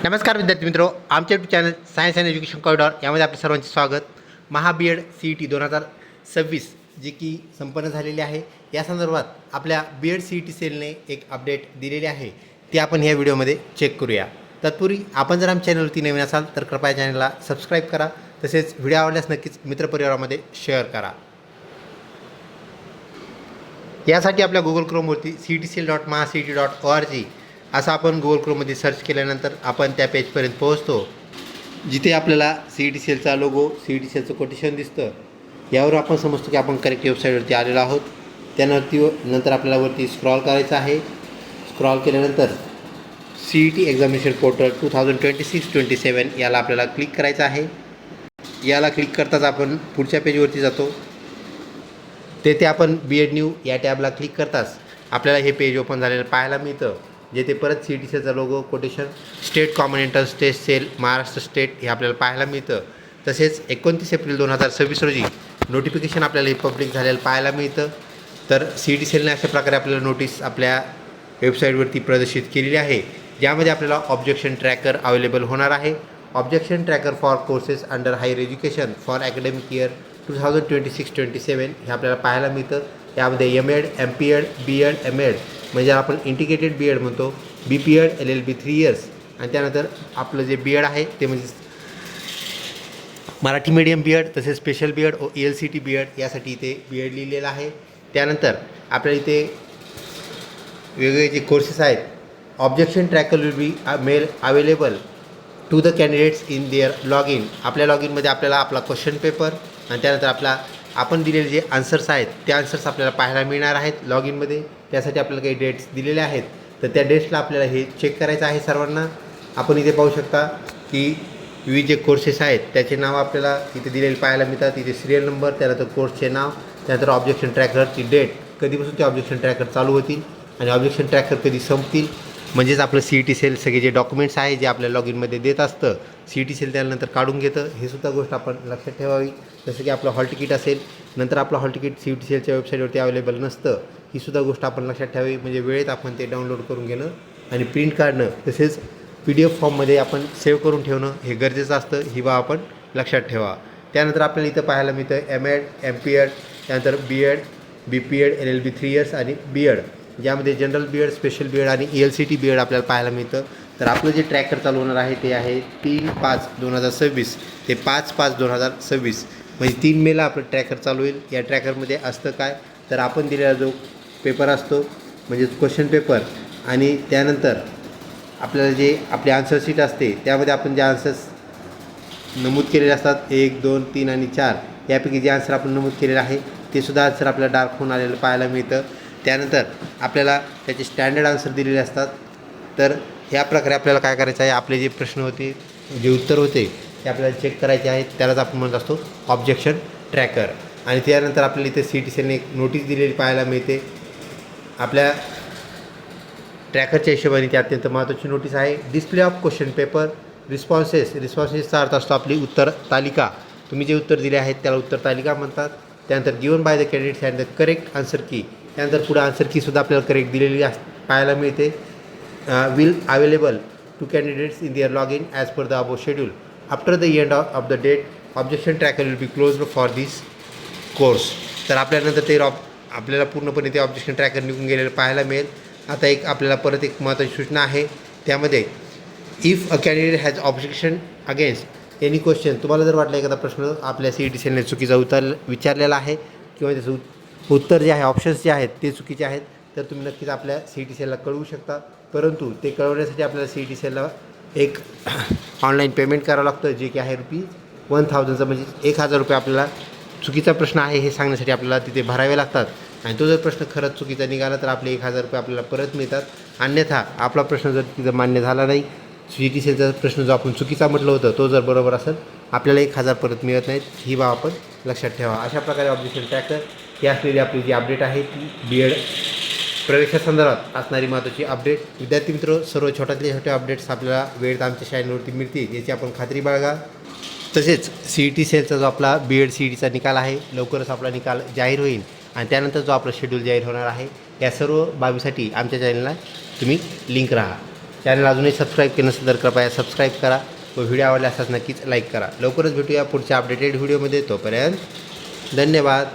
नमस्कार विद्यार्थी मित्रो, आमच्या YouTube channel science and education corridor यामध्ये आपल्या सर्वांचे स्वागत. बी.एड CET 2026 जी की संपन्न झालेली आहे, या संदर्भात आपल्या B.एड CET सेलने एक अपडेट दिलेली आहे, ती आपण या व्हिडिओमध्ये चेक करूया. तत्पूर्वी आपण जर आमच्या चॅनलवरती नवीन असाल तर कृपया चॅनलला सबस्क्राईब करा, तसेच व्हिडिओ आवडल्यास नक्कीच मित्रपरिवारामध्ये शेअर करा. यासाठी आपल्या गुगल क्रोमवरती cetcell.mahacet.org असं आपण गुगल क्रोममध्ये सर्च केल्यानंतर आपण त्या पेजपर्यंत पोहोचतो, जिथे आपल्याला CET सेलचा लोगो, CET सेलचं कोटेशन दिसतं. यावर आपण समजतो की आपण करेक्ट वेबसाईटवरती आलेलो आहोत. नंतर आपल्याला वरती स्क्रॉल करायचं आहे. स्क्रॉल केल्यानंतर CET एक्झामिनेशन पोर्टल 2026-27 याला आपल्याला क्लिक करायचं आहे. याला क्लिक करताच आपण पुढच्या पेजवरती जातो. तेथे आपण B.एड न्यू या टॅबला क्लिक करताच आपल्याला हे पेज ओपन झालेलं पाहायला मिळतं, जेथे परत CET सेलचा logo, quotation, state common entrance test cell Maharashtra state हे आपल्याला पाहायला मिळतं. तसेच 29 एप्रिल 2026 रोजी नोटिफिकेशन आपल्याला हे पब्लिक झालेलं पाहायला मिळतं. तर CET सेलने अशा प्रकारे आपल्याला नोटीस आपल्या वेबसाईटवरती प्रदर्शित केलेली आहे, ज्यामध्ये आपल्याला ऑब्जेक्शन ट्रॅकर अवेलेबल होणार आहे. Objection tracker for courses under higher education for academic year 2026-27 हे आपल्याला पाहायला मिळतं. यामध्ये M.एड, MPEd, B.एड, M.एड म्हणजे आपण इंटिग्रेटेड B.एड म्हणतो, B.PEd, LLB 3 इयर्स, आणि त्यानंतर आपलं जे B.एड आहे ते म्हणजे मराठी मीडियम B.एड, तसेच स्पेशल B.एड व ELCT B.एड यासाठी इथे B.एड लिहिलेलं आहे. त्यानंतर आपल्याला इथे वेगवेगळे जे कोर्सेस आहेत, objection tracker will be made available to the candidates in their log in. आपल्या लॉग इनमध्ये आपल्याला आपला क्वेश्चन पेपर आणि त्यानंतर आपण दिलेले जे आन्सर्स आहेत त्या आन्सर्स आपल्याला पाहायला मिळणार आहेत लॉग इनमध्ये. त्यासाठी आपल्याला काही डेट्स दिलेले आहेत, तर त्या डेट्सला आपल्याला हे चेक करायचं आहे सर्वांना. आपण इथे पाहू शकता की विविध जे कोर्सेस आहेत त्याचे नाव आपल्याला इथे दिलेले पाहायला मिळतात. इथे सिरियल नंबर, त्यानंतर कोर्सचे नाव, त्यानंतर ऑब्जेक्शन ट्रॅकरची डेट, कधीपासून ते ऑब्जेक्शन ट्रॅकर चालू होतील आणि ऑब्जेक्शन ट्रॅकर कधी संपतील. म्हणजेच आपलं CET सेल सगळे जे डॉक्युमेंट्स आहे जे आपल्या लॉग इनमध्ये देत असतं, CET सेल त्यानंतर काढून घेतं, हे सुद्धा गोष्ट आपण लक्षात ठेवावी. जसं की आपलं हॉल तिकीट असेल, नंतर आपलं हॉल तिकीट CET सेलच्या वेबसाईटवरती अवेलेबल नसतं, ही सुद्धा गोष्ट आपण लक्षात ठेवावी. म्हणजे वेळेत आपण ते डाउनलोड करून घेणं आणि प्रिंट काढणं, तसेच PDF फॉर्ममध्ये आपण सेव्ह करून ठेवणं हे गरजेचं असतं, ही बाब आपण लक्षात ठेवा. त्यानंतर आपल्याला इथं पाहायला मिळतं M.एड, MPEd, त्यानंतर B.एड, B.PEd, LLB 3 इयर्स आणि B.एड, ज्यामध्ये जनरल B.एड, स्पेशल B.एड आणि ELCT B.एड आपल्याला पाहायला मिळतं. तर आपलं जे ट्रॅकर चालू होणार आहे ते आहे 3/5/2026 ते 5/5/2026, म्हणजे 3 मेला आपलं ट्रॅकर चालू होईल. या ट्रॅकरमध्ये असतं काय, तर आपण दिलेला जो पेपर असतो म्हणजे क्वेश्चन पेपर, आणि त्यानंतर आपल्याला जे आपली आन्सर शीट असते त्यामध्ये आपण जे आन्सर्स नमूद केलेले असतात 1, 2, 3 आणि 4 यापैकी जे आन्सर आपण नमूद केलेलं आहे ते सुद्धा आन्सर आपल्याला डार्क होऊन आलेलं पाहायला मिळतं. त्यानंतर आपल्याला त्याचे स्टँडर्ड आन्सर दिलेले असतात. तर ह्या प्रकारे आपल्याला काय करायचं आहे, आपले जे प्रश्न होते, जे उत्तर होते ते आपल्याला चेक करायचे आहेत, त्यालाच आपण म्हणत असतो ऑब्जेक्शन ट्रॅकर. आणि त्यानंतर आपल्याला इथे CET सेलने एक नोटीस दिलेली पाहायला मिळते. आपल्या ट्रॅकरच्या हिशोबाने ती अत्यंत महत्त्वाची नोटीस आहे. डिस्प्ले ऑफ क्वेश्चन पेपर रिस्पॉन्सेसचा अर्थ असतो आपली उत्तर तालिका. तुम्ही जे उत्तर दिले आहेत त्याला उत्तर तालिका म्हणतात. त्यानंतर given by the candidates and the correct answer की, त्यानंतर पुढे आन्सर कीसुद्धा आपल्याला करेक्ट दिलेली पाहायला मिळते. Will available to candidates in their log in as per the above schedule after the end of the date objection tracker will be closed for this course. तर आपल्यानंतर ते आपल्याला पूर्णपणे ते ऑब्जेक्शन ट्रॅकर निघून गेलेलं पाहायला मिळेल. आता आपल्याला परत एक महत्त्वाची सूचना आहे, त्यामध्ये if a candidate has objection against any question, तुम्हाला जर वाटलं एखादा प्रश्न आपल्या CET सेलने चुकीचा विचारलेला आहे किंवा त्याचं उत्तर जे आहे, ऑप्शन्स जे आहेत ते चुकीचे आहेत, तर तुम्ही नक्कीच आपल्या CET सेलला कळवू शकता. परंतु ते कळवण्यासाठी आपल्याला CET सेलला एक ऑनलाईन पेमेंट करावं लागतं, जे की आहे ₹1000, म्हणजे 1000 रुपये आपल्याला चुकीचा प्रश्न आहे हे सांगण्यासाठी आपल्याला तिथे भरावे लागतात. आणि तो जर प्रश्न खरंच चुकीचा निघाला तर आपले 1000 रुपये आपल्याला परत मिळतात. अन्यथा आपला प्रश्न जर तिथं मान्य झाला नाही, CET सेलचा प्रश्न जो आपण चुकीचा म्हटलं होतं तो जर बरोबर असेल, आपल्याला 1000 परत मिळत नाहीत, ही बाब आपण लक्षात ठेवा. अशा प्रकारे ऑब्जेक्शन ट्रॅकर ही असलेली आपली जी अपडेट आहे ती B.एड प्रवेशासंदर्भात असणारी महत्त्वाची अपडेट. विद्यार्थी मित्र, सर्व छोट्यातले छोटे अपडेट्स आपल्याला वेळेत आमच्या चॅनलवरती मिळतील, याची आपण खात्री बाळगा. तसेच CET सेलचा जो आपला B.एड CETचा निकाल आहे, लवकरच आपला निकाल जाहीर होईल आणि त्यानंतर जो आपला शेड्यूल जाहीर होणार आहे, या सर्व बाबीसाठी आमच्या चॅनलला तुम्ही लिंक राहा. चॅनल अजूनही सबस्क्राईब केलं नसेल तर कृपया सबस्क्राईब करा व व्हिडिओ आवडला असल्यास नक्कीच लाईक करा. लवकरच भेटूया पुढच्या अपडेटेड व्हिडिओमध्ये. तोपर्यंत धन्यवाद.